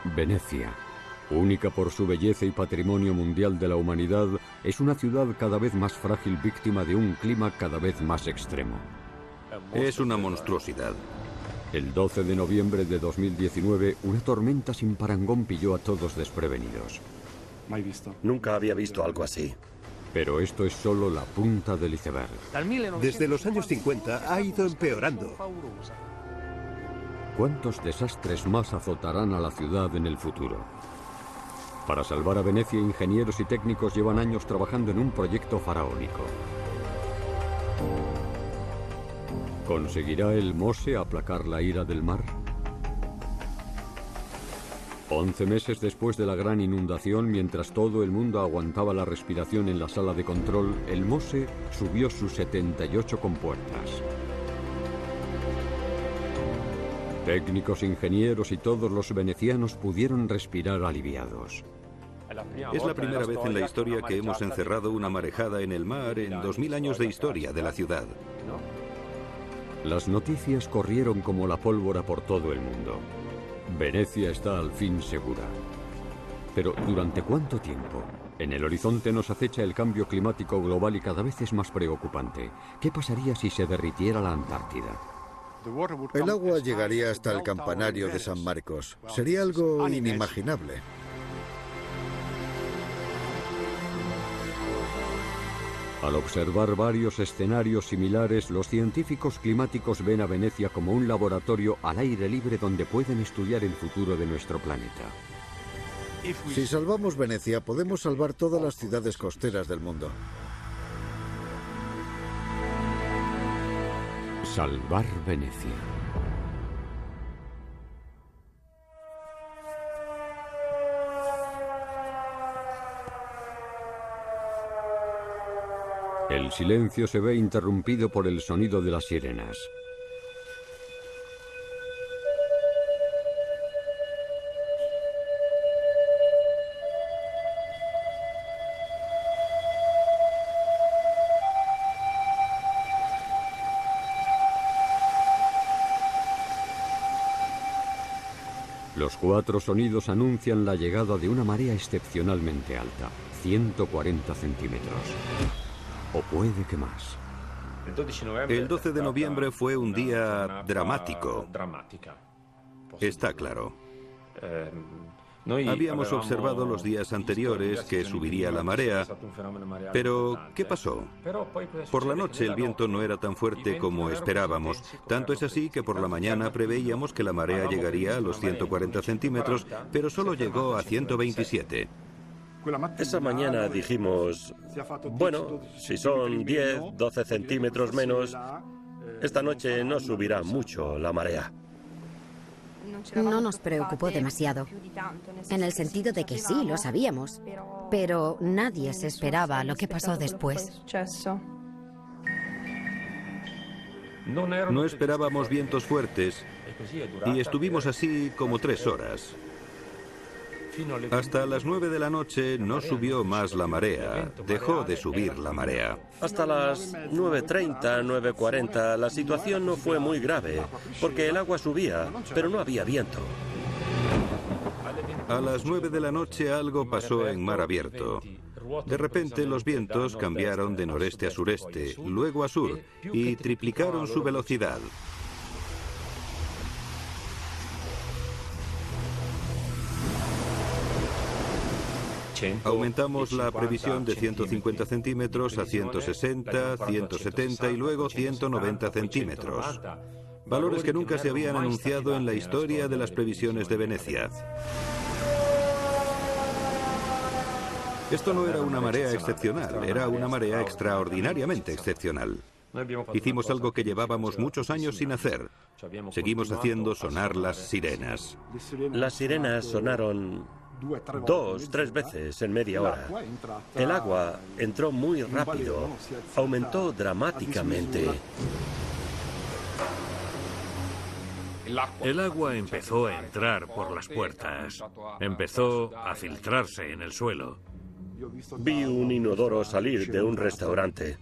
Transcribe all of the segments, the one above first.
Venecia, única por su belleza y patrimonio mundial de la humanidad, es una ciudad cada vez más frágil, víctima de un clima cada vez más extremo. Es una monstruosidad. El 12 de noviembre de 2019, una tormenta sin parangón pilló a todos desprevenidos. Nunca había visto algo así. Pero esto es solo la punta del iceberg. Desde los años 50 ha ido empeorando. ¿Cuántos desastres más azotarán a la ciudad en el futuro? Para salvar a Venecia, ingenieros y técnicos llevan años trabajando en un proyecto faraónico. ¿Conseguirá el Mose aplacar la ira del mar? 11 meses después de la gran inundación, mientras todo el mundo aguantaba la respiración en la sala de control, el Mose subió sus 78 compuertas. Técnicos, ingenieros y todos los venecianos pudieron respirar aliviados. Es la primera vez en la historia que hemos encerrado una marejada en el mar en 2000 años de historia de la ciudad. Las noticias corrieron como la pólvora por todo el mundo. Venecia está al fin segura. Pero ¿durante cuánto tiempo? En el horizonte nos acecha el cambio climático global y cada vez es más preocupante. ¿Qué pasaría si se derritiera la Antártida? El agua llegaría hasta el campanario de San Marcos. Sería algo inimaginable. Al observar varios escenarios similares, los científicos climáticos ven a Venecia como un laboratorio al aire libre donde pueden estudiar el futuro de nuestro planeta. Si salvamos Venecia, podemos salvar todas las ciudades costeras del mundo. Salvar Venecia. El silencio se ve interrumpido por el sonido de las sirenas. Los 4 sonidos anuncian la llegada de una marea excepcionalmente alta, 140 centímetros. O puede que más. El 12 de noviembre fue un día dramático. Está claro. Habíamos observado los días anteriores que subiría la marea, pero ¿qué pasó? Por la noche el viento no era tan fuerte como esperábamos. Tanto es así que por la mañana preveíamos que la marea llegaría a los 140 centímetros, pero solo llegó a 127. Esa mañana dijimos, bueno, si son 10, 12 centímetros menos, esta noche no subirá mucho la marea. No nos preocupó demasiado, en el sentido de que sí, lo sabíamos, pero nadie se esperaba lo que pasó después. No esperábamos vientos fuertes y estuvimos así como 3 horas. Hasta las 9 de la noche no subió más la marea, dejó de subir la marea. Hasta las 9:30, 9:40 la situación no fue muy grave, porque el agua subía, pero no había viento. A las 9 de la noche algo pasó en mar abierto. De repente los vientos cambiaron de noreste a sureste, luego a sur, y triplicaron su velocidad. Aumentamos la previsión de 150 centímetros a 160, 170 y luego 190 centímetros. Valores que nunca se habían anunciado en la historia de las previsiones de Venecia. Esto no era una marea excepcional, era una marea extraordinariamente excepcional. Hicimos algo que llevábamos muchos años sin hacer. Seguimos haciendo sonar las sirenas. Las sirenas sonaron 2, 3 veces en media hora. El agua entró muy rápido, aumentó dramáticamente. El agua empezó a entrar por las puertas, empezó a filtrarse en el suelo. Vi un inodoro salir de un restaurante.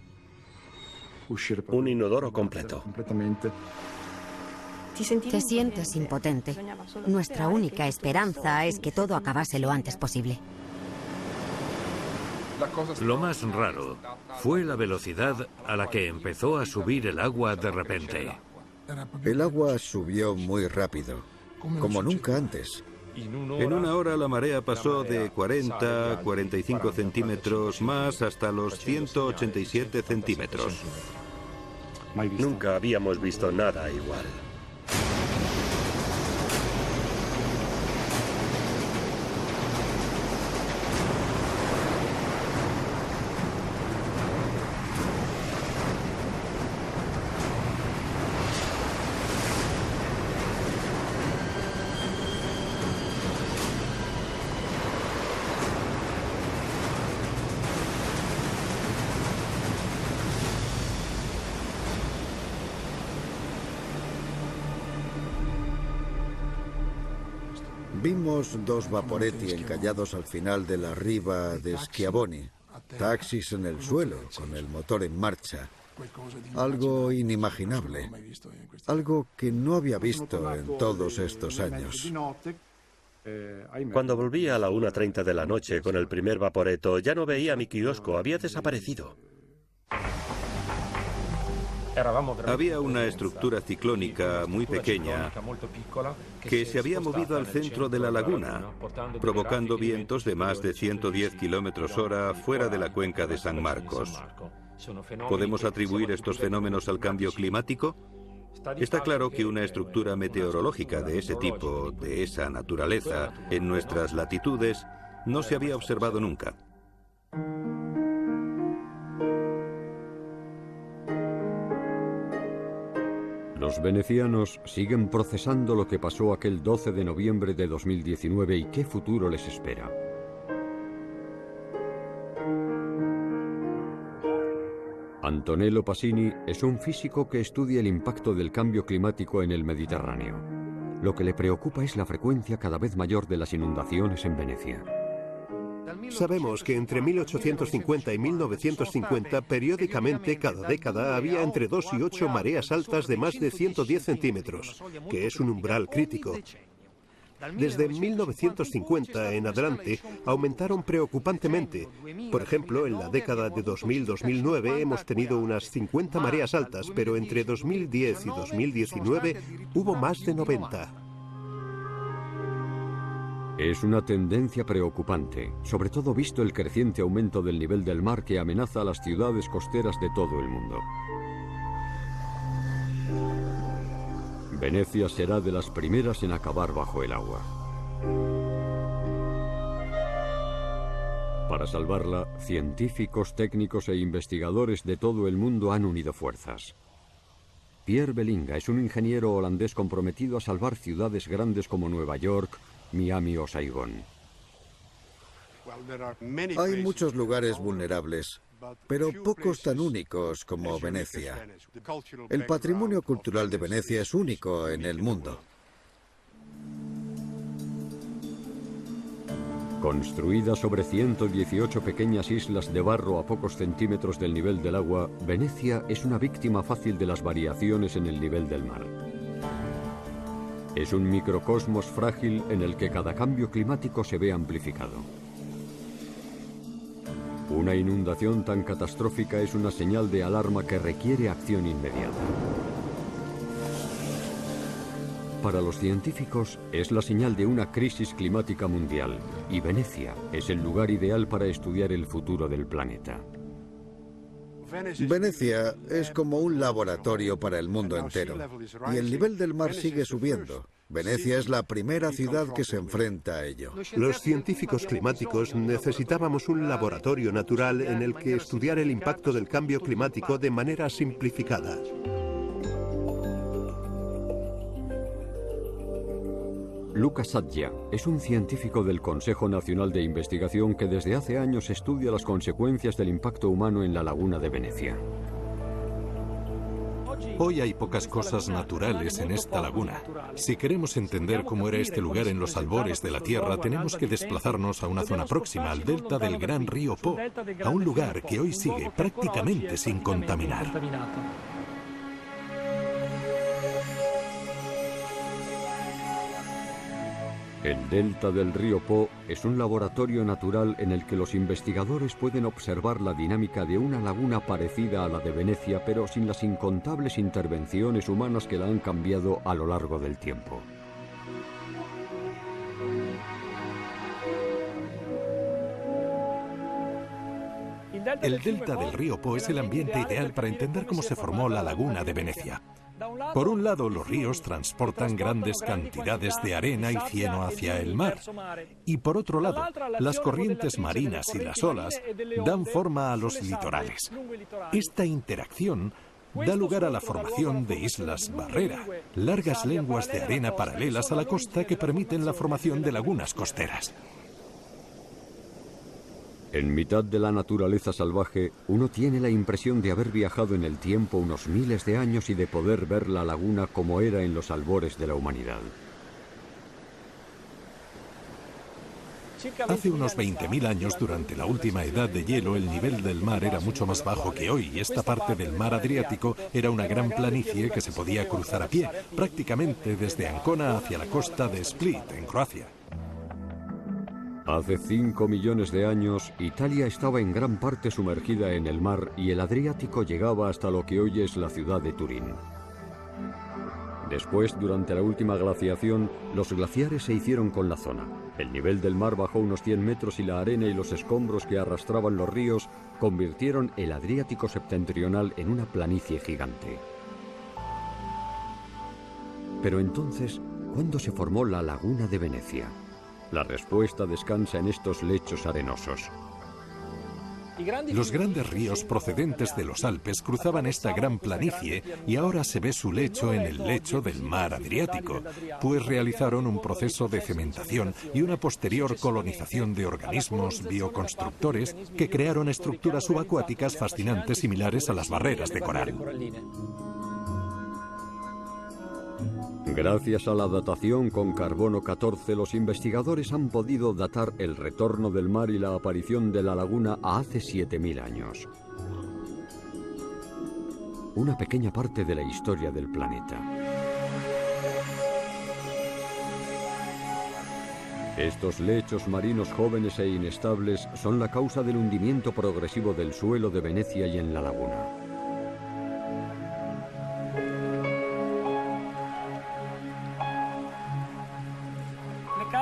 Un inodoro completo. Te sientes impotente. Nuestra única esperanza es que todo acabase lo antes posible. Lo más raro fue la velocidad a la que empezó a subir el agua de repente. El agua subió muy rápido, como nunca antes. En una hora la marea pasó de 40 a 45 centímetros más hasta los 187 centímetros. Nunca habíamos visto nada igual. Vimos dos vaporetti encallados al final de la riva de Schiavoni, taxis en el suelo, con el motor en marcha. Algo inimaginable, algo que no había visto en todos estos años. Cuando volví a la 1:30 de la noche con el primer vaporetto, ya no veía mi kiosco, había desaparecido. Había una estructura ciclónica muy pequeña que se había movido al centro de la laguna, provocando vientos de más de 110 km/h fuera de la cuenca de San Marcos. ¿Podemos atribuir estos fenómenos al cambio climático? Está claro que una estructura meteorológica de ese tipo, de esa naturaleza, en nuestras latitudes, no se había observado nunca. Los venecianos siguen procesando lo que pasó aquel 12 de noviembre de 2019 y qué futuro les espera. Antonello Pasini es un físico que estudia el impacto del cambio climático en el Mediterráneo. Lo que le preocupa es la frecuencia cada vez mayor de las inundaciones en Venecia. Sabemos que entre 1850 y 1950, periódicamente cada década, había entre 2 y 8 mareas altas de más de 110 centímetros, que es un umbral crítico. Desde 1950 en adelante aumentaron preocupantemente. Por ejemplo, en la década de 2000-2009 hemos tenido unas 50 mareas altas, pero entre 2010 y 2019 hubo más de 90. Es una tendencia preocupante, sobre todo visto el creciente aumento del nivel del mar que amenaza a las ciudades costeras de todo el mundo. Venecia será de las primeras en acabar bajo el agua. Para salvarla, científicos, técnicos e investigadores de todo el mundo han unido fuerzas. Pierre Belinga es un ingeniero holandés comprometido a salvar ciudades grandes como Nueva York, Miami o Saigón. Hay muchos lugares vulnerables, pero pocos tan únicos como Venecia. El patrimonio cultural de Venecia es único en el mundo. Construida sobre 118 pequeñas islas de barro a pocos centímetros del nivel del agua, Venecia es una víctima fácil de las variaciones en el nivel del mar. Es un microcosmos frágil en el que cada cambio climático se ve amplificado. Una inundación tan catastrófica es una señal de alarma que requiere acción inmediata. Para los científicos es la señal de una crisis climática mundial y Venecia es el lugar ideal para estudiar el futuro del planeta. Venecia es como un laboratorio para el mundo entero y el nivel del mar sigue subiendo. Venecia es la primera ciudad que se enfrenta a ello. Los científicos climáticos necesitábamos un laboratorio natural en el que estudiar el impacto del cambio climático de manera simplificada. Luca Saggia es un científico del Consejo Nacional de Investigación que desde hace años estudia las consecuencias del impacto humano en la laguna de Venecia. Hoy hay pocas cosas naturales en esta laguna. Si queremos entender cómo era este lugar en los albores de la Tierra, tenemos que desplazarnos a una zona próxima, al delta del gran río Po, a un lugar que hoy sigue prácticamente sin contaminar. El delta del río Po es un laboratorio natural en el que los investigadores pueden observar la dinámica de una laguna parecida a la de Venecia, pero sin las incontables intervenciones humanas que la han cambiado a lo largo del tiempo. El delta del río Po es el ambiente ideal para entender cómo se formó la laguna de Venecia. Por un lado, los ríos transportan grandes cantidades de arena y cieno hacia el mar. Y por otro lado, las corrientes marinas y las olas dan forma a los litorales. Esta interacción da lugar a la formación de islas barrera, largas lenguas de arena paralelas a la costa que permiten la formación de lagunas costeras. En mitad de la naturaleza salvaje, uno tiene la impresión de haber viajado en el tiempo unos miles de años y de poder ver la laguna como era en los albores de la humanidad. Hace unos 20.000 años, durante la última edad de hielo, el nivel del mar era mucho más bajo que hoy y esta parte del mar Adriático era una gran planicie que se podía cruzar a pie, prácticamente desde Ancona hacia la costa de Split, en Croacia. Hace 5 millones de años, Italia estaba en gran parte sumergida en el mar y el Adriático llegaba hasta lo que hoy es la ciudad de Turín. Después, durante la última glaciación, los glaciares se hicieron con la zona. El nivel del mar bajó unos 100 metros y la arena y los escombros que arrastraban los ríos convirtieron el Adriático septentrional en una planicie gigante. Pero entonces, ¿cuándo se formó la laguna de Venecia? La respuesta descansa en estos lechos arenosos. Los grandes ríos procedentes de los Alpes cruzaban esta gran planicie y ahora se ve su lecho en el lecho del mar Adriático, pues realizaron un proceso de cementación y una posterior colonización de organismos bioconstructores que crearon estructuras subacuáticas fascinantes similares a las barreras de coral. Gracias a la datación con carbono 14, los investigadores han podido datar el retorno del mar y la aparición de la laguna a hace 7.000 años. Una pequeña parte de la historia del planeta. Estos lechos marinos jóvenes e inestables son la causa del hundimiento progresivo del suelo de Venecia y en la laguna.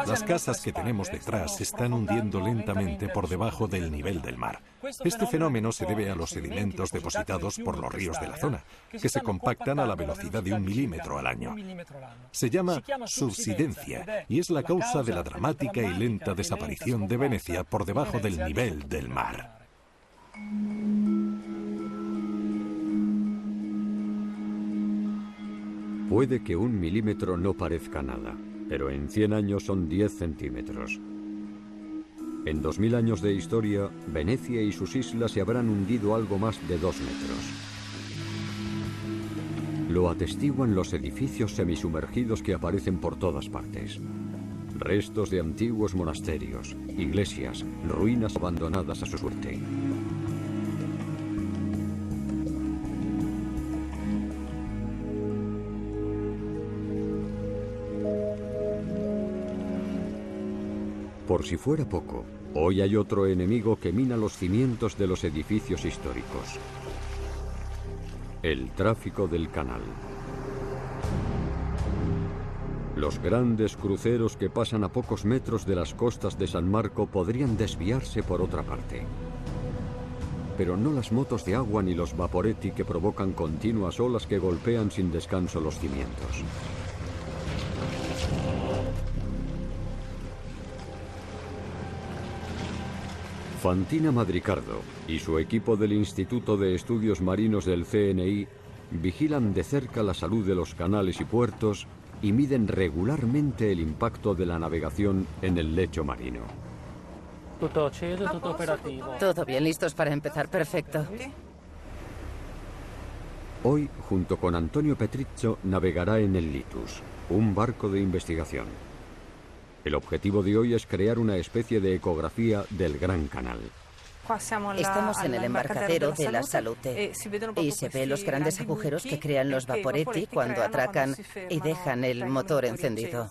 Las casas que tenemos detrás se están hundiendo lentamente por debajo del nivel del mar. Este fenómeno se debe a los sedimentos depositados por los ríos de la zona, que se compactan a la velocidad de 1 milímetro al año. Se llama subsidencia y es la causa de la dramática y lenta desaparición de Venecia por debajo del nivel del mar. Puede que 1 milímetro no parezca nada, pero en 100 años son 10 centímetros. En 2000 años de historia, Venecia y sus islas se habrán hundido algo más de 2 metros. Lo atestiguan los edificios semisumergidos que aparecen por todas partes. Restos de antiguos monasterios, iglesias, ruinas abandonadas a su suerte. Por si fuera poco, hoy hay otro enemigo que mina los cimientos de los edificios históricos. El tráfico del canal. Los grandes cruceros que pasan a pocos metros de las costas de San Marco podrían desviarse por otra parte. Pero no las motos de agua ni los vaporetti que provocan continuas olas que golpean sin descanso los cimientos. Fantina Madricardo y su equipo del Instituto de Estudios Marinos del CNI vigilan de cerca la salud de los canales y puertos y miden regularmente el impacto de la navegación en el lecho marino. Todo bien, listos para empezar, perfecto. Hoy, junto con Antonio Petriccio, navegará en el Litus, un barco de investigación. El objetivo de hoy es crear una especie de ecografía del Gran Canal. Estamos en el embarcadero de la Salute y se ve los grandes agujeros que crean los vaporetti cuando atracan y dejan el motor encendido.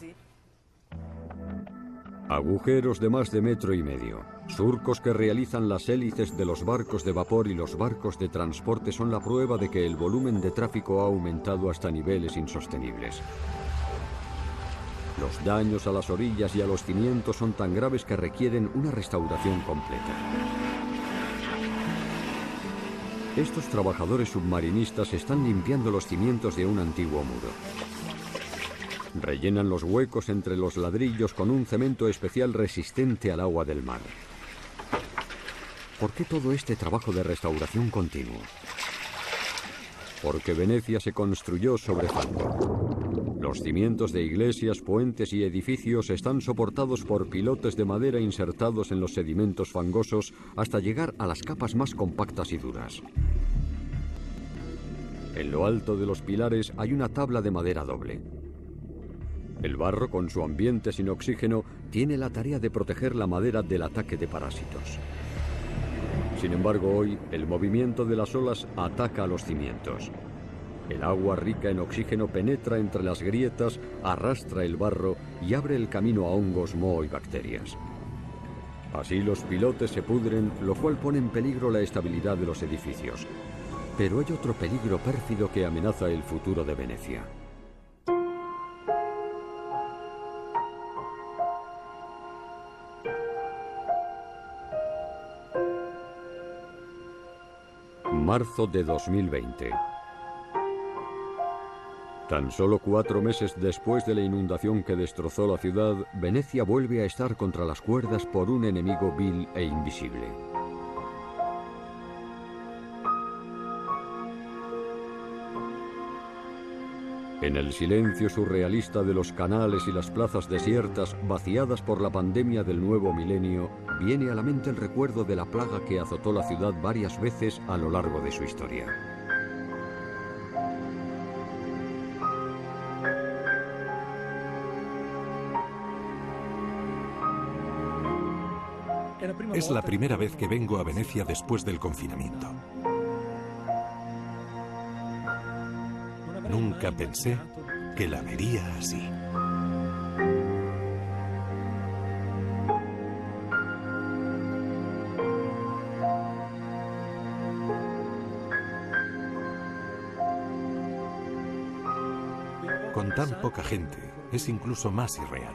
Agujeros de más de 1,5 metros, surcos que realizan las hélices de los barcos de vapor y los barcos de transporte son la prueba de que el volumen de tráfico ha aumentado hasta niveles insostenibles. Los daños a las orillas y a los cimientos son tan graves que requieren una restauración completa. Estos trabajadores submarinistas están limpiando los cimientos de un antiguo muro. Rellenan los huecos entre los ladrillos con un cemento especial resistente al agua del mar. ¿Por qué todo este trabajo de restauración continuo? Porque Venecia se construyó sobre fango. Los cimientos de iglesias, puentes y edificios están soportados por pilotes de madera insertados en los sedimentos fangosos hasta llegar a las capas más compactas y duras. En lo alto de los pilares hay una tabla de madera doble. El barro, con su ambiente sin oxígeno, tiene la tarea de proteger la madera del ataque de parásitos. Sin embargo, hoy, el movimiento de las olas ataca a los cimientos. El agua rica en oxígeno penetra entre las grietas, arrastra el barro y abre el camino a hongos, moho y bacterias. Así los pilotes se pudren, lo cual pone en peligro la estabilidad de los edificios. Pero hay otro peligro pérfido que amenaza el futuro de Venecia. Marzo de 2020. Tan solo 4 meses después de la inundación que destrozó la ciudad, Venecia vuelve a estar contra las cuerdas por un enemigo vil e invisible. En el silencio surrealista de los canales y las plazas desiertas, vaciadas por la pandemia del nuevo milenio, viene a la mente el recuerdo de la plaga que azotó la ciudad varias veces a lo largo de su historia. Es la primera vez que vengo a Venecia después del confinamiento. Nunca pensé que la vería así. Con tan poca gente, es incluso más irreal.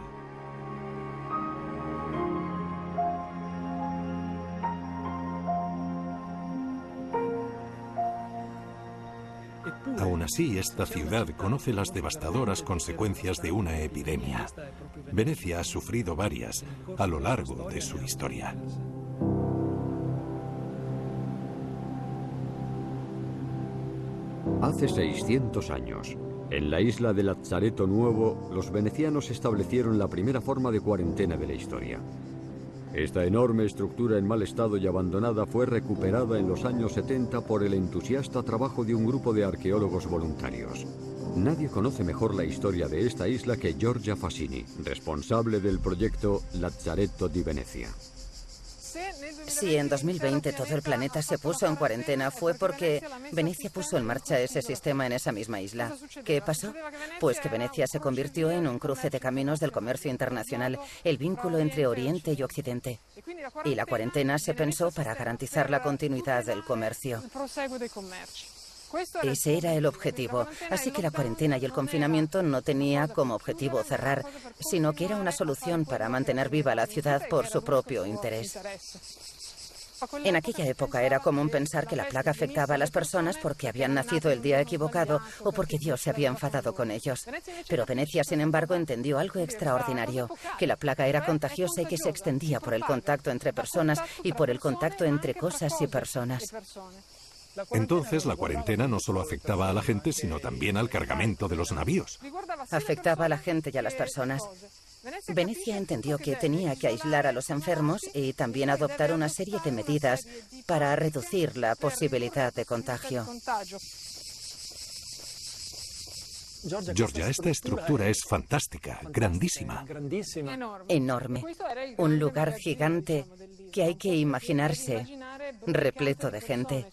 Aún así, esta ciudad conoce las devastadoras consecuencias de una epidemia. Venecia ha sufrido varias a lo largo de su historia. Hace 600 años, en la isla de Lazzaretto Nuovo, los venecianos establecieron la primera forma de cuarentena de la historia. Esta enorme estructura en mal estado y abandonada fue recuperada en los años 70 por el entusiasta trabajo de un grupo de arqueólogos voluntarios. Nadie conoce mejor la historia de esta isla que Giorgia Fassini, responsable del proyecto Lazzaretto di Venezia. Si en 2020 todo el planeta se puso en cuarentena fue porque Venecia puso en marcha ese sistema en esa misma isla. ¿Qué pasó? Pues que Venecia se convirtió en un cruce de caminos del comercio internacional, el vínculo entre Oriente y Occidente. Y la cuarentena se pensó para garantizar la continuidad del comercio. Ese era el objetivo, así que la cuarentena y el confinamiento no tenía como objetivo cerrar, sino que era una solución para mantener viva la ciudad por su propio interés. En aquella época era común pensar que la plaga afectaba a las personas porque habían nacido el día equivocado o porque Dios se había enfadado con ellos. Pero Venecia, sin embargo, entendió algo extraordinario, que la plaga era contagiosa y que se extendía por el contacto entre personas y por el contacto entre cosas y personas. Entonces, la cuarentena no solo afectaba a la gente, sino también al cargamento de los navíos. Afectaba a la gente y a las personas. Venecia entendió que tenía que aislar a los enfermos y también adoptar una serie de medidas para reducir la posibilidad de contagio. Giorgia, esta estructura es fantástica, grandísima. Enorme. Un lugar gigante que hay que imaginarse, repleto de gente.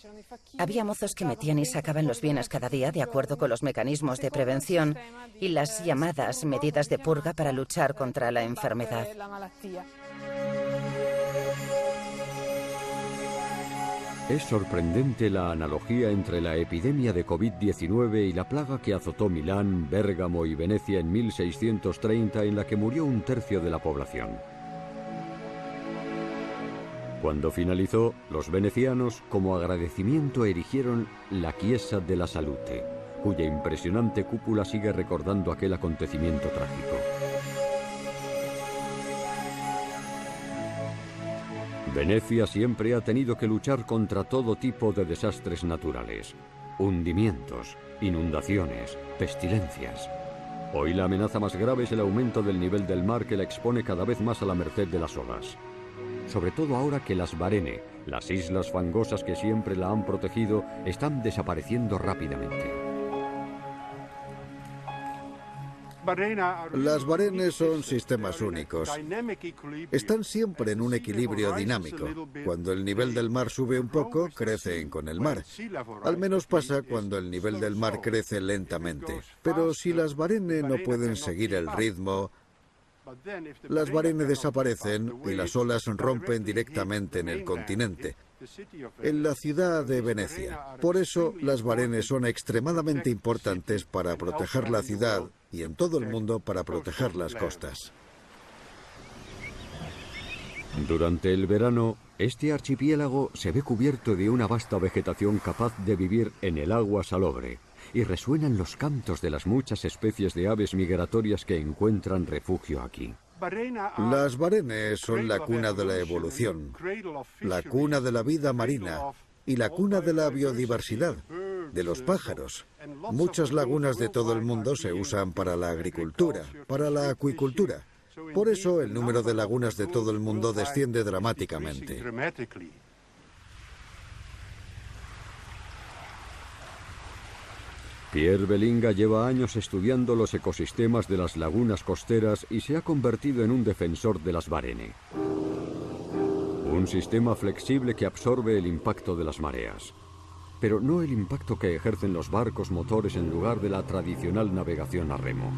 Había mozos que metían y sacaban los bienes cada día de acuerdo con los mecanismos de prevención y las llamadas medidas de purga para luchar contra la enfermedad. Es sorprendente la analogía entre la epidemia de COVID-19 y la plaga que azotó Milán, Bérgamo y Venecia en 1630, en la que murió un tercio de la población. Cuando finalizó, los venecianos, como agradecimiento, erigieron la Chiesa della Salute, cuya impresionante cúpula sigue recordando aquel acontecimiento trágico. Venecia siempre ha tenido que luchar contra todo tipo de desastres naturales, hundimientos, inundaciones, pestilencias. Hoy la amenaza más grave es el aumento del nivel del mar, que la expone cada vez más a la merced de las olas. Sobre todo ahora que las Barene, las islas fangosas que siempre la han protegido, están desapareciendo rápidamente. Las Barenes son sistemas únicos. Están siempre en un equilibrio dinámico. Cuando el nivel del mar sube un poco, crecen con el mar. Al menos pasa cuando el nivel del mar crece lentamente. Pero si las Barene no pueden seguir el ritmo, las Barene desaparecen y las olas rompen directamente en el continente, en la ciudad de Venecia. Por eso, las Barene son extremadamente importantes para proteger la ciudad y en todo el mundo para proteger las costas. Durante el verano, este archipiélago se ve cubierto de una vasta vegetación capaz de vivir en el agua salobre, y resuenan los cantos de las muchas especies de aves migratorias que encuentran refugio aquí. Las Barene son la cuna de la evolución, la cuna de la vida marina y la cuna de la biodiversidad, de los pájaros. Muchas lagunas de todo el mundo se usan para la agricultura, para la acuicultura. Por eso el número de lagunas de todo el mundo desciende dramáticamente. Pierre Belinga lleva años estudiando los ecosistemas de las lagunas costeras y se ha convertido en un defensor de las Barene. Un sistema flexible que absorbe el impacto de las mareas, pero no el impacto que ejercen los barcos motores en lugar de la tradicional navegación a remo.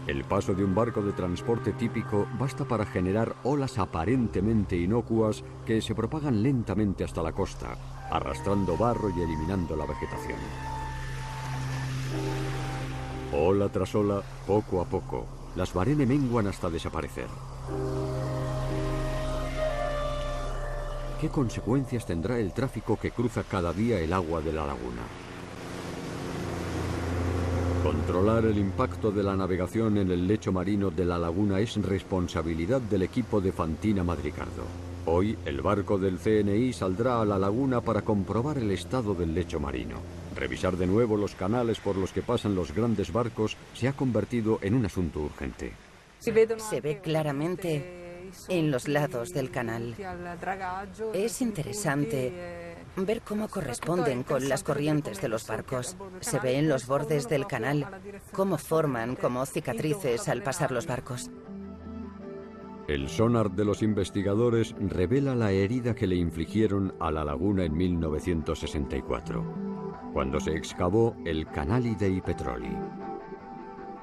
El paso de un barco de transporte típico basta para generar olas aparentemente inocuas que se propagan lentamente hasta la costa, arrastrando barro y eliminando la vegetación. Ola tras ola, poco a poco, las Barene menguan hasta desaparecer. ¿Qué consecuencias tendrá el tráfico que cruza cada día el agua de la laguna? Controlar el impacto de la navegación en el lecho marino de la laguna es responsabilidad del equipo de Fantina Madricardo. Hoy, el barco del CNI saldrá a la laguna para comprobar el estado del lecho marino. Revisar de nuevo los canales por los que pasan los grandes barcos se ha convertido en un asunto urgente. Se ve claramente en los lados del canal. Es interesante ver cómo corresponden con las corrientes de los barcos. Se ve en los bordes del canal cómo forman como cicatrices al pasar los barcos. El sonar de los investigadores revela la herida que le infligieron a la laguna en 1964, cuando se excavó el Canali dei Petroli.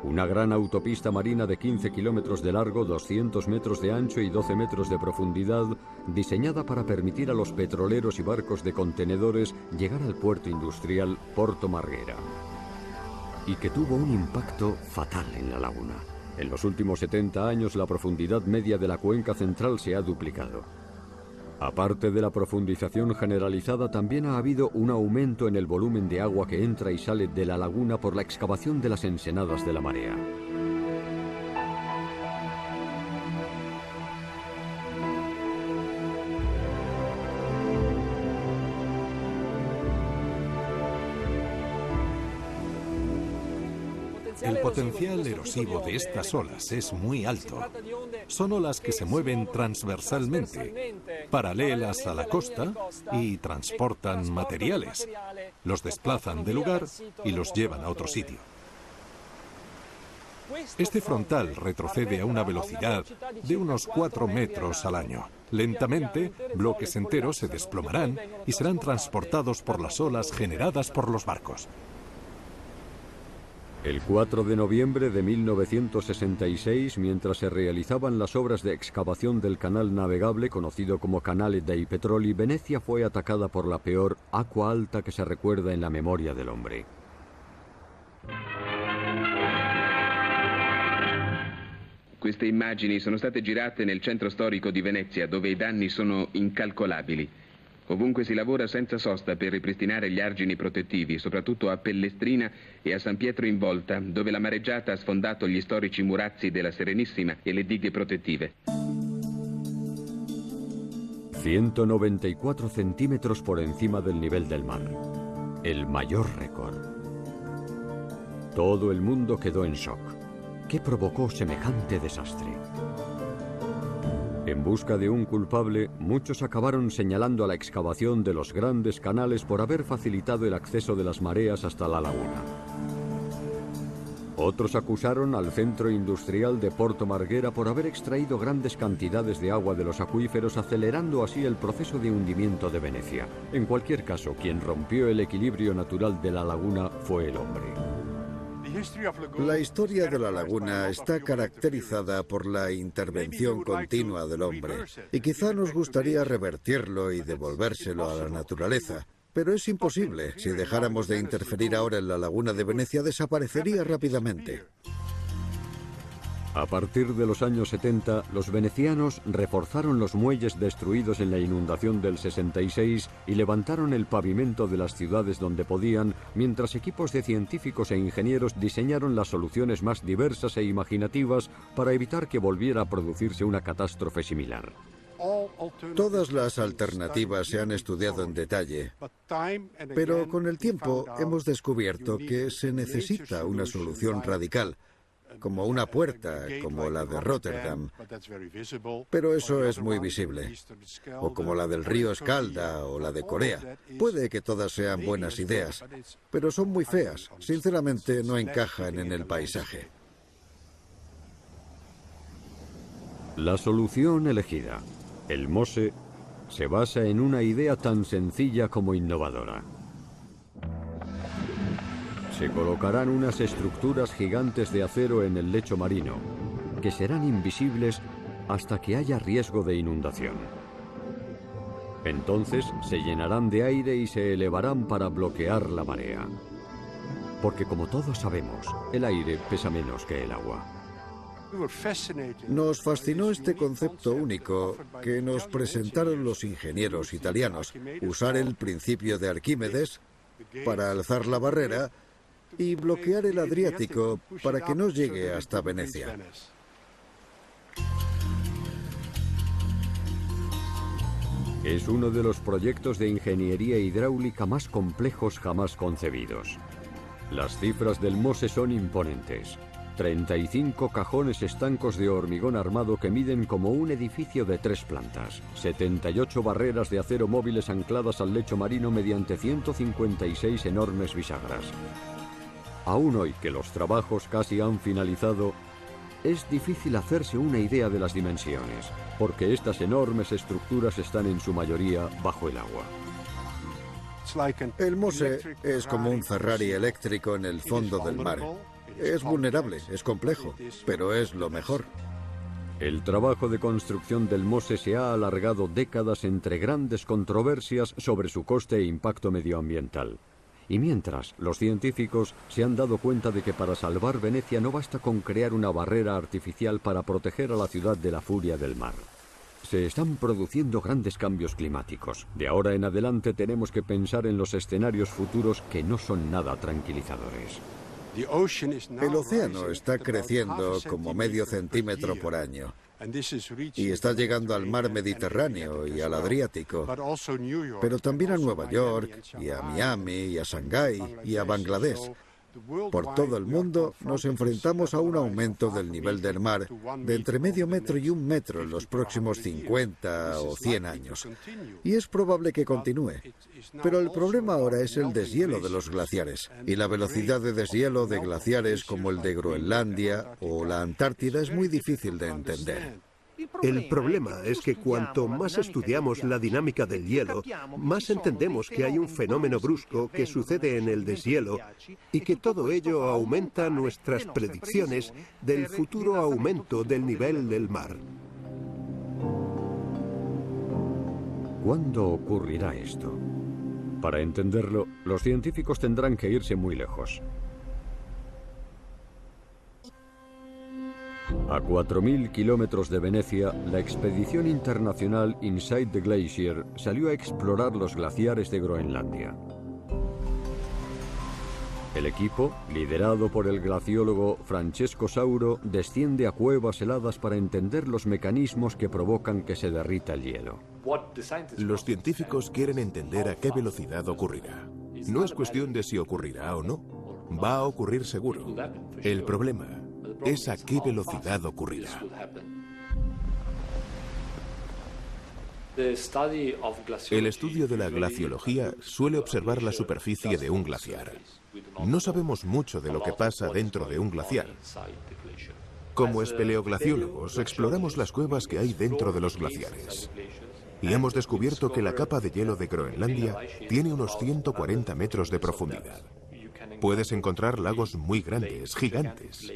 Una gran autopista marina de 15 kilómetros de largo, 200 metros de ancho y 12 metros de profundidad, diseñada para permitir a los petroleros y barcos de contenedores llegar al puerto industrial Porto Marghera, y que tuvo un impacto fatal en la laguna. En los últimos 70 años, la profundidad media de la cuenca central se ha duplicado. Aparte de la profundización generalizada, también ha habido un aumento en el volumen de agua que entra y sale de la laguna por la excavación de las ensenadas de la marea. El potencial erosivo de estas olas es muy alto. Son olas que se mueven transversalmente, paralelas a la costa, y transportan materiales. Los desplazan de lugar y los llevan a otro sitio. Este frontal retrocede a una velocidad de unos 4 metros al año. Lentamente, bloques enteros se desplomarán y serán transportados por las olas generadas por los barcos. El 4 de noviembre de 1966, mientras se realizaban las obras de excavación del canal navegable conocido como Canale dei Petroli, Venecia fue atacada por la peor acqua alta que se recuerda en la memoria del hombre. Queste immagini sono state girate nel centro storico di Venezia, dove i danni sono incalcolabili. Ovunque si lavora senza sosta per ripristinare gli argini protettivi, soprattutto a Pellestrina e a San Pietro in Volta, dove la mareggiata ha sfondato gli storici murazzi della Serenissima e le dighe protettive. 194 centímetros por encima del nivel del mar. El mayor récord. Todo el mundo quedó en shock. ¿Qué provocó semejante desastre? En busca de un culpable, muchos acabaron señalando a la excavación de los grandes canales por haber facilitado el acceso de las mareas hasta la laguna. Otros acusaron al centro industrial de Porto Marghera por haber extraído grandes cantidades de agua de los acuíferos, acelerando así el proceso de hundimiento de Venecia. En cualquier caso, quien rompió el equilibrio natural de la laguna fue el hombre. La historia de la laguna está caracterizada por la intervención continua del hombre, y quizá nos gustaría revertirlo y devolvérselo a la naturaleza. Pero es imposible. Si dejáramos de interferir ahora en la laguna de Venecia, desaparecería rápidamente. A partir de los años 70, los venecianos reforzaron los muelles destruidos en la inundación del 66 y levantaron el pavimento de las ciudades donde podían, mientras equipos de científicos e ingenieros diseñaron las soluciones más diversas e imaginativas para evitar que volviera a producirse una catástrofe similar. Todas las alternativas se han estudiado en detalle, pero con el tiempo hemos descubierto que se necesita una solución radical, como una puerta, como la de Rotterdam, pero eso es muy visible, o como la del río Escalda o la de Corea. Puede que todas sean buenas ideas, pero son muy feas, sinceramente no encajan en el paisaje. La solución elegida, el Mose, se basa en una idea tan sencilla como innovadora. Se colocarán unas estructuras gigantes de acero en el lecho marino, que serán invisibles hasta que haya riesgo de inundación. Entonces se llenarán de aire y se elevarán para bloquear la marea. Porque como todos sabemos, el aire pesa menos que el agua. Nos fascinó este concepto único que nos presentaron los ingenieros italianos: usar el principio de Arquímedes para alzar la barrera y bloquear el Adriático para que no llegue hasta Venecia. Es uno de los proyectos de ingeniería hidráulica más complejos jamás concebidos. Las cifras del Mose son imponentes. 35 cajones estancos de hormigón armado que miden como un edificio de 3 plantas. 78 barreras de acero móviles ancladas al lecho marino mediante 156 enormes bisagras. Aún hoy que los trabajos casi han finalizado, es difícil hacerse una idea de las dimensiones, porque estas enormes estructuras están en su mayoría bajo el agua. El Mose es como un Ferrari eléctrico en el fondo del mar. Es vulnerable, es complejo, pero es lo mejor. El trabajo de construcción del Mose se ha alargado décadas entre grandes controversias sobre su coste e impacto medioambiental. Y mientras, los científicos se han dado cuenta de que para salvar Venecia no basta con crear una barrera artificial para proteger a la ciudad de la furia del mar. Se están produciendo grandes cambios climáticos. De ahora en adelante tenemos que pensar en los escenarios futuros que no son nada tranquilizadores. El océano está creciendo como medio centímetro por año y está llegando al mar Mediterráneo y al Adriático, pero también a Nueva York y a Miami y a Shanghái y a Bangladesh. Por todo el mundo nos enfrentamos a un aumento del nivel del mar de entre medio metro y 1 metro en los próximos 50 o 100 años. Y es probable que continúe. Pero el problema ahora es el deshielo de los glaciares. Y la velocidad de deshielo de glaciares como el de Groenlandia o la Antártida es muy difícil de entender. El problema es que cuanto más estudiamos la dinámica del hielo, más entendemos que hay un fenómeno brusco que sucede en el deshielo y que todo ello aumenta nuestras predicciones del futuro aumento del nivel del mar. ¿Cuándo ocurrirá esto? Para entenderlo, los científicos tendrán que irse muy lejos. A 4.000 kilómetros de Venecia, la expedición internacional Inside the Glacier salió a explorar los glaciares de Groenlandia. El equipo, liderado por el glaciólogo Francesco Sauro, desciende a cuevas heladas para entender los mecanismos que provocan que se derrita el hielo. Los científicos quieren entender a qué velocidad ocurrirá. No es cuestión de si ocurrirá o no. Va a ocurrir seguro. El problema es a qué velocidad ocurrirá. El estudio de la glaciología suele observar la superficie de un glaciar. No sabemos mucho de lo que pasa dentro de un glaciar. Como espeleoglaciólogos, exploramos las cuevas que hay dentro de los glaciares. Y hemos descubierto que la capa de hielo de Groenlandia tiene unos 140 metros de profundidad. Puedes encontrar lagos muy grandes, gigantes.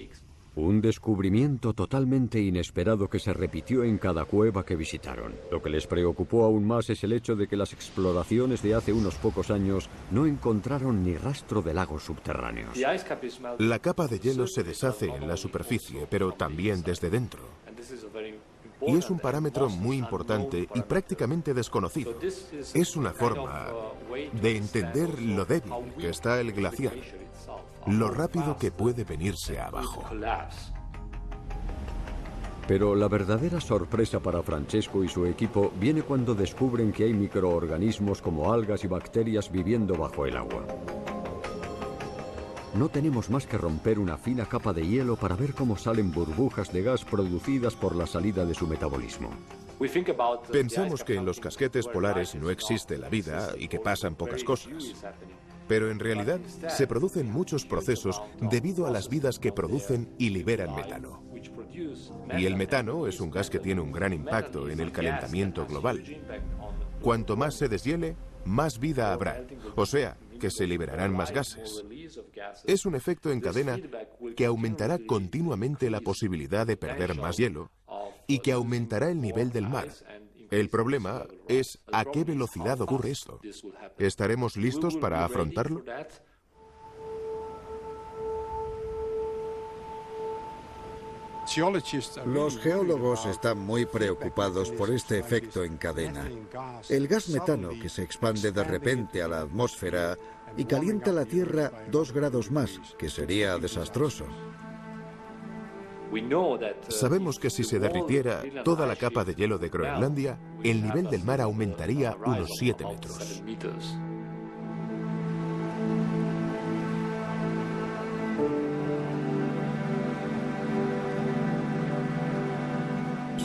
Un descubrimiento totalmente inesperado que se repitió en cada cueva que visitaron. Lo que les preocupó aún más es el hecho de que las exploraciones de hace unos pocos años no encontraron ni rastro de lagos subterráneos. La capa de hielo se deshace en la superficie, pero también desde dentro. Y es un parámetro muy importante y prácticamente desconocido. Es una forma de entender lo débil que está el glaciar, lo rápido que puede venirse abajo. Pero la verdadera sorpresa para Francesco y su equipo viene cuando descubren que hay microorganismos como algas y bacterias viviendo bajo el agua. No tenemos más que romper una fina capa de hielo para ver cómo salen burbujas de gas producidas por la salida de su metabolismo. Pensamos que en los casquetes polares no existe la vida y que pasan pocas cosas. Pero en realidad se producen muchos procesos debido a las vidas que producen y liberan metano. Y el metano es un gas que tiene un gran impacto en el calentamiento global. Cuanto más se deshiele, más vida habrá, o sea, que se liberarán más gases. Es un efecto en cadena que aumentará continuamente la posibilidad de perder más hielo y que aumentará el nivel del mar. El problema es a qué velocidad ocurre esto. ¿Estaremos listos para afrontarlo? Los geólogos están muy preocupados por este efecto en cadena. El gas metano que se expande de repente a la atmósfera y calienta la Tierra 2 grados más, que sería desastroso. Sabemos que si se derritiera toda la capa de hielo de Groenlandia, el nivel del mar aumentaría unos 7 metros.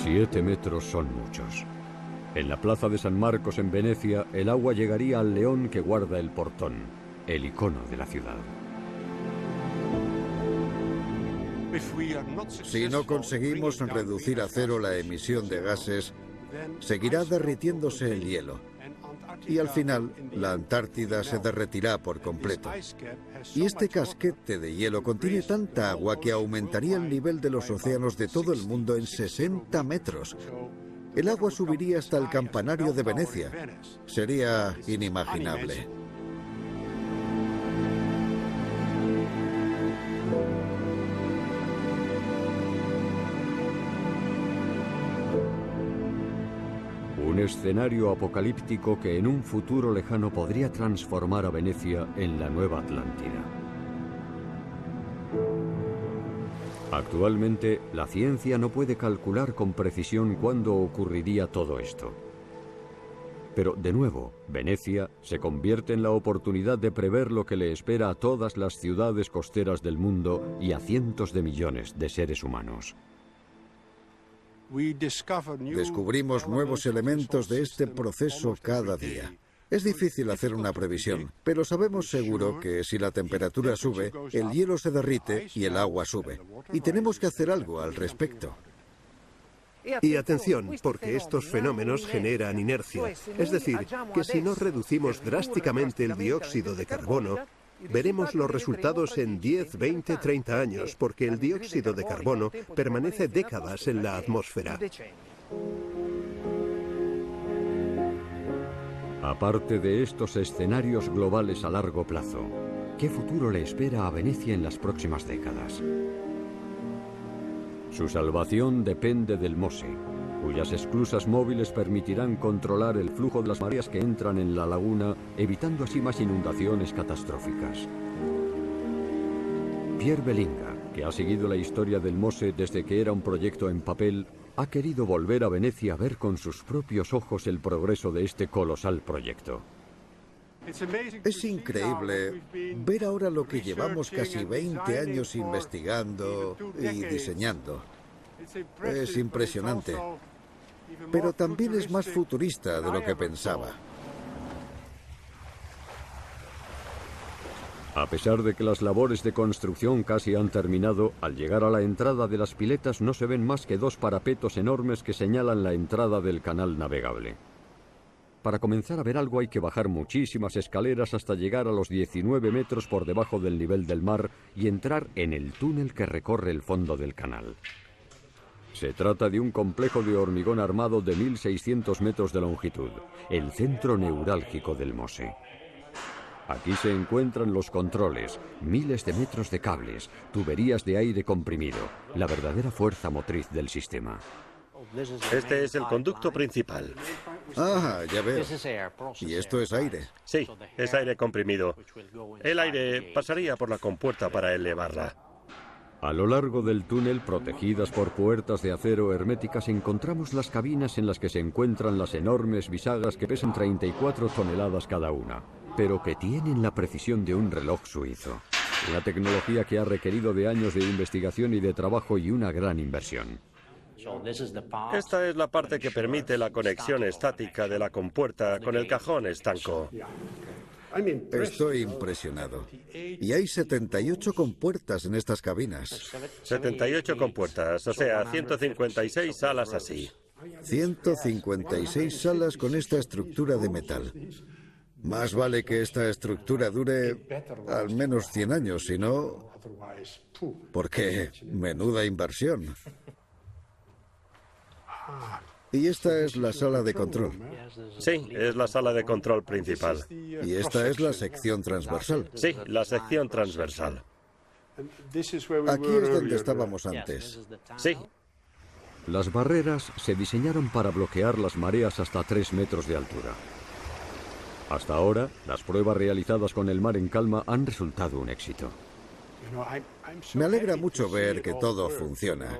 7 metros son muchos. En la plaza de San Marcos en Venecia, el agua llegaría al león que guarda el portón, el icono de la ciudad. Si no conseguimos reducir a cero la emisión de gases, seguirá derritiéndose el hielo. Y al final, la Antártida se derretirá por completo. Y este casquete de hielo contiene tanta agua que aumentaría el nivel de los océanos de todo el mundo en 60 metros. El agua subiría hasta el campanario de Venecia. Sería inimaginable. Un escenario apocalíptico que en un futuro lejano podría transformar a Venecia en la nueva Atlántida. Actualmente, la ciencia no puede calcular con precisión cuándo ocurriría todo esto. Pero, de nuevo, Venecia se convierte en la oportunidad de prever lo que le espera a todas las ciudades costeras del mundo y a cientos de millones de seres humanos. Descubrimos nuevos elementos de este proceso cada día. Es difícil hacer una previsión, pero sabemos seguro que si la temperatura sube, el hielo se derrite y el agua sube. Y tenemos que hacer algo al respecto. Y atención, porque estos fenómenos generan inercia. Es decir, que si no reducimos drásticamente el dióxido de carbono, veremos los resultados en 10, 20, 30 años, porque el dióxido de carbono permanece décadas en la atmósfera. Aparte de estos escenarios globales a largo plazo, ¿qué futuro le espera a Venecia en las próximas décadas? Su salvación depende del Mose, cuyas esclusas móviles permitirán controlar el flujo de las mareas que entran en la laguna, evitando así más inundaciones catastróficas. Pierre Belinga, que ha seguido la historia del Mose desde que era un proyecto en papel, ha querido volver a Venecia a ver con sus propios ojos el progreso de este colosal proyecto. Es increíble ver ahora lo que llevamos casi 20 años investigando y diseñando. Es impresionante, pero también es más futurista de lo que pensaba. A pesar de que las labores de construcción casi han terminado, al llegar a la entrada de las piletas no se ven más que dos parapetos enormes que señalan la entrada del canal navegable. Para comenzar a ver algo hay que bajar muchísimas escaleras hasta llegar a los 19 metros por debajo del nivel del mar y entrar en el túnel que recorre el fondo del canal. Se trata de un complejo de hormigón armado de 1.600 metros de longitud, el centro neurálgico del Mose. Aquí se encuentran los controles, miles de metros de cables, tuberías de aire comprimido, la verdadera fuerza motriz del sistema. Este es el conducto principal. Ah, ya veo. ¿Y esto es aire? Sí, es aire comprimido. El aire pasaría por la compuerta para elevarla. A lo largo del túnel, protegidas por puertas de acero herméticas, encontramos las cabinas en las que se encuentran las enormes bisagras que pesan 34 toneladas cada una, pero que tienen la precisión de un reloj suizo. Una tecnología que ha requerido de años de investigación y de trabajo y una gran inversión. Esta es la parte que permite la conexión estática de la compuerta con el cajón estanco. Estoy impresionado. Y hay 78 compuertas en estas cabinas. 78 compuertas, o sea, 156 salas así. 156 salas con esta estructura de metal. Más vale que esta estructura dure al menos 100 años, si no... Porque menuda inversión. Y esta es la sala de control. Sí, es la sala de control principal. Y esta es la sección transversal. Sí, la sección transversal. Aquí es donde estábamos antes. Sí. Las barreras se diseñaron para bloquear las mareas hasta 3 metros de altura. Hasta ahora, las pruebas realizadas con el mar en calma han resultado un éxito. Me alegra mucho ver que todo funciona.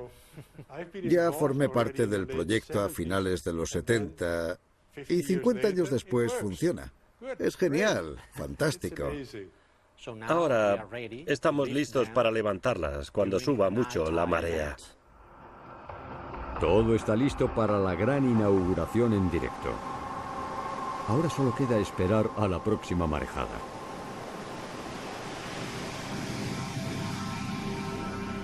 Ya formé parte del proyecto a finales de los 70 y 50 años después funciona. Es genial, fantástico. Ahora estamos listos para levantarlas cuando suba mucho la marea. Todo está listo para la gran inauguración en directo. Ahora solo queda esperar a la próxima marejada.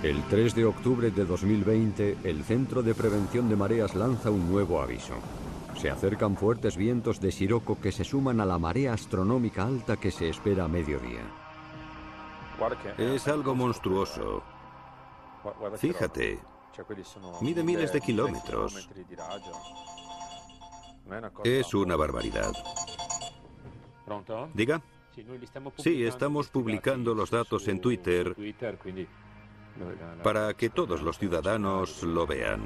El 3 de octubre de 2020, el Centro de Prevención de Mareas lanza un nuevo aviso. Se acercan fuertes vientos de Sirocco que se suman a la marea astronómica alta que se espera a mediodía. Es algo monstruoso. Fíjate, mide miles de kilómetros. Es una barbaridad. ¿Diga? Sí, estamos publicando los datos en Twitter para que todos los ciudadanos lo vean.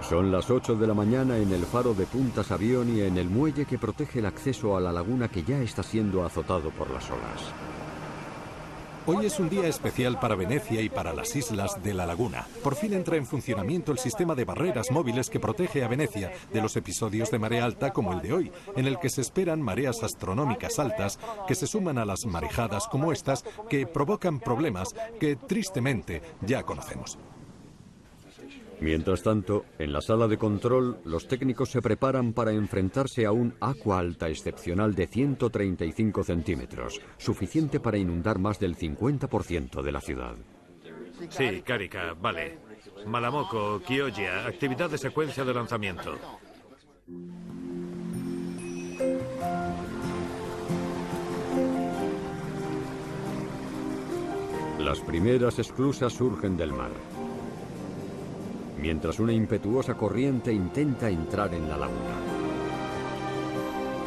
Son las 8 de la mañana en el faro de Punta Savioni, en el muelle que protege el acceso a la laguna que ya está siendo azotado por las olas. Hoy es un día especial para Venecia y para las islas de la laguna. Por fin entra en funcionamiento el sistema de barreras móviles que protege a Venecia de los episodios de marea alta como el de hoy, en el que se esperan mareas astronómicas altas que se suman a las marejadas como estas que provocan problemas que tristemente ya conocemos. Mientras tanto, en la sala de control, los técnicos se preparan para enfrentarse a un agua alta excepcional de 135 centímetros, suficiente para inundar más del 50% de la ciudad. Sí, Karika, vale. Malamocco, Chioggia, actividad de secuencia de lanzamiento. Las primeras esclusas surgen del mar, mientras una impetuosa corriente intenta entrar en la laguna.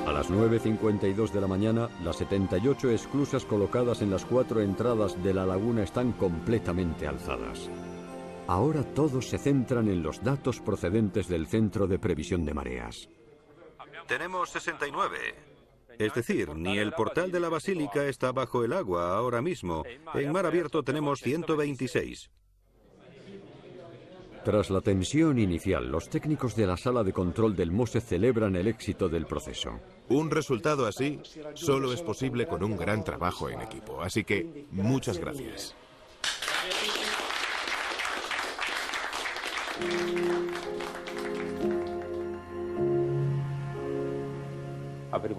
A las 9:52 de la mañana, las 78 esclusas colocadas en las 4 entradas de la laguna están completamente alzadas. Ahora todos se centran en los datos procedentes del Centro de Previsión de Mareas. Tenemos 69. Es decir, ni el portal de la Basílica está bajo el agua ahora mismo. En mar abierto tenemos 126. Tras la tensión inicial, los técnicos de la sala de control del MOSE celebran el éxito del proceso. Un resultado así solo es posible con un gran trabajo en equipo. Así que, muchas gracias.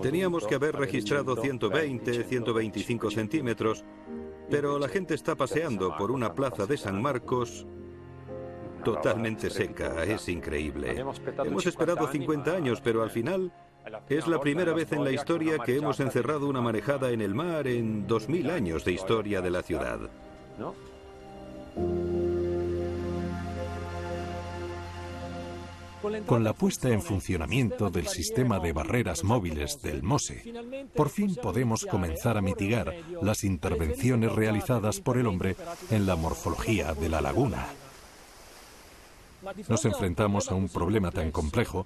Teníamos que haber registrado 120, 125 centímetros, pero la gente está paseando por una plaza de San Marcos totalmente seca. Es increíble. Hemos esperado 50 años, pero al final es la primera vez en la historia que hemos encerrado una marejada en el mar en 2000 años de historia de la ciudad. Con la puesta en funcionamiento del sistema de barreras móviles del MOSE, por fin podemos comenzar a mitigar las intervenciones realizadas por el hombre en la morfología de la laguna. Nos enfrentamos a un problema tan complejo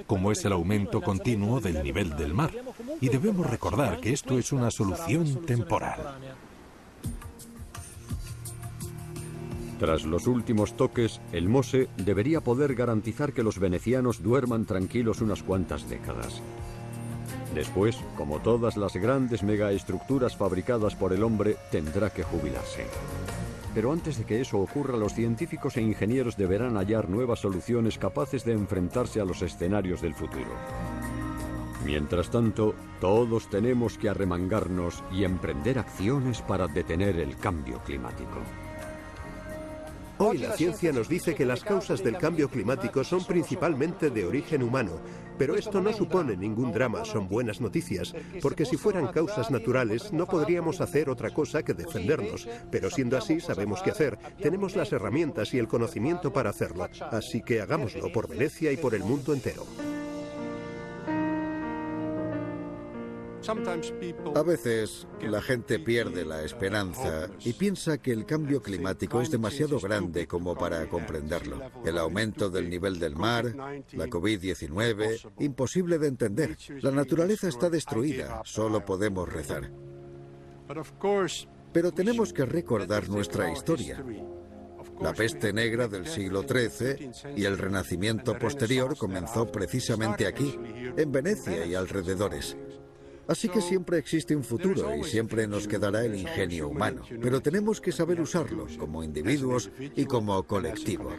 como es el aumento continuo del nivel del mar, y debemos recordar que esto es una solución temporal. Tras los últimos toques, el MOSE debería poder garantizar que los venecianos duerman tranquilos unas cuantas décadas. Después, como todas las grandes megaestructuras fabricadas por el hombre, tendrá que jubilarse. Pero antes de que eso ocurra, los científicos e ingenieros deberán hallar nuevas soluciones capaces de enfrentarse a los escenarios del futuro. Mientras tanto, todos tenemos que arremangarnos y emprender acciones para detener el cambio climático. Hoy la ciencia nos dice que las causas del cambio climático son principalmente de origen humano, pero esto no supone ningún drama, son buenas noticias, porque si fueran causas naturales no podríamos hacer otra cosa que defendernos, pero siendo así sabemos qué hacer, tenemos las herramientas y el conocimiento para hacerlo, así que hagámoslo por Venecia y por el mundo entero. A veces la gente pierde la esperanza y piensa que el cambio climático es demasiado grande como para comprenderlo. El aumento del nivel del mar, la COVID-19, imposible de entender. La naturaleza está destruida, solo podemos rezar. Pero tenemos que recordar nuestra historia. La peste negra del siglo XIII y el Renacimiento posterior comenzó precisamente aquí, en Venecia y alrededores. Así que siempre existe un futuro y siempre nos quedará el ingenio humano, pero tenemos que saber usarlo como individuos y como colectivo.